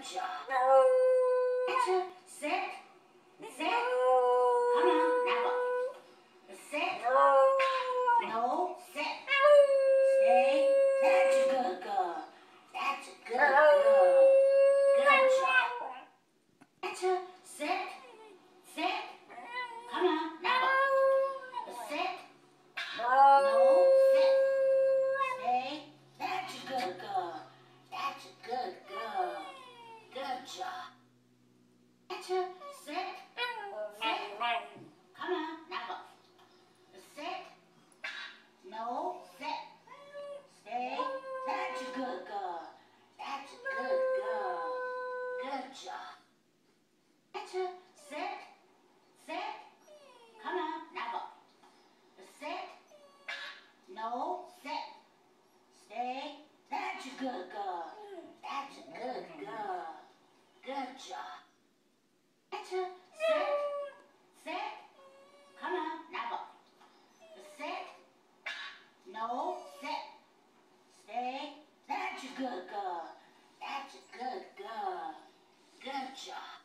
Good job. Ratchet, sit. Sit. Come on, now go. Sit. No, sit. Stay. That's a good girl. That's a good girl. Good job. Ratchet, sit. Sit. Come on, now go. Sit. No, sit. Stay. That's a good girl. That's a good girl. Good job. Ratchet, sit. Sit. Come on, now go. Sit. No, sit. Stay. That's a good girl. That's a good girl. Good job. Ratchet, sit. Sit. Come on, now go. Sit. No, sit. Stay. That's a good girl. That's a good girl. Good job. Ratchet, sit. Sit. Come on, now go. Sit. No, sit. Stay. That's a good girl. That's a good girl. Good job.